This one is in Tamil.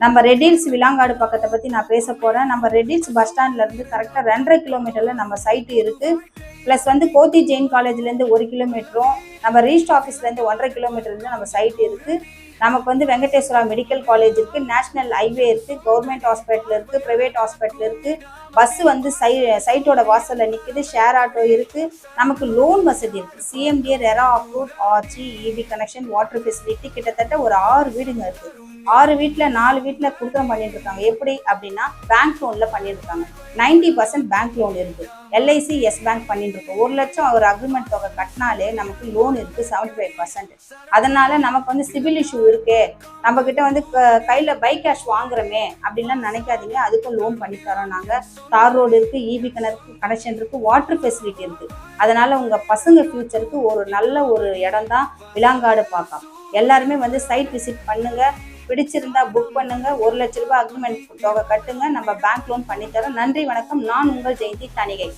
நம்ம ரெட்டில்ஸ் விலாங்காடு பக்கத்தை பற்றி நான் பேச போகிறேன். நம்ம ரெட்டில்ஸ் பஸ் ஸ்டாண்ட்லேருந்து கரெக்டாக 2.5 கிலோமீட்டரில் நம்ம சைட்டு இருக்குது. ப்ளஸ் வந்து கோத்தி ஜெயின் காலேஜ்லேருந்து 1 கிலோமீட்டரும், நம்ம ரீஸ்ட் ஆஃபீஸ்லேருந்து 1.5 கிலோமீட்டர் நம்ம சைட்டு இருக்குது. நமக்கு வந்து வெங்கடேஸ்வரா மெடிக்கல் காலேஜ் இருக்குது, நேஷனல் ஹைவே இருக்குது, கவர்மெண்ட் ஹாஸ்பிட்டல் இருக்குது, ப்ரைவேட் ஹாஸ்பிட்டல் இருக்குது. பஸ்ஸு வந்து சைட்டோட வாசலில் நிற்குது. ஷேர் ஆட்டோ இருக்குது. நமக்கு லோன் வசதி இருக்குது. CMDA, RERA approved, RG, EB connection, water facility, கிட்டத்தட்ட ஒரு 6 வீடுங்க இருக்குது. 6 வீட்டில் 4 வீட்டில் குடுத்தம் பண்ணிட்டு இருக்காங்க. எப்படி அப்படின்னா பேங்க் லோனில் பண்ணிட்டு இருக்காங்க. 90% பேங்க் லோன் இருக்குது. எல்ஐசி, எஸ் பேங்க் பண்ணிட்டு இருக்கோம். 1 லட்சம் ஒரு அக்ரிமெண்ட் தொகை கட்டினாலே நமக்கு லோன் இருக்குது 75%. அதனால நமக்கு வந்து சிபில் இஷ்யூ இருக்கு, நம்ம கிட்ட வந்து கையில் பை கேஷ் வாங்குறோமே அப்படின்லாம் நினைக்காதீங்க. அதுக்கும் லோன் பண்ணி தரோம் நாங்கள். தார் ரோடு இருக்குது, இபி கனெக்ஷன் இருக்குது, வாட்டர் ஃபெசிலிட்டி இருக்குது. அதனால உங்கள் பசங்க ஃபியூச்சருக்கு ஒரு நல்ல ஒரு இடம் தான் விலாங்காடு பார்க்கலாம். எல்லாருமே வந்து சைட் விசிட் பண்ணுங்க. பிடிச்சிருந்தா புக் பண்ணுங்க. 1 லட்ச ரூபாய் அக்ரிமெண்ட் தொகை கட்டுங்க. நம்ம பேங்க் லோன் பண்ணித்தரோம். நன்றி, வணக்கம். நான் உங்கள் ஜெயந்தி தணிகை.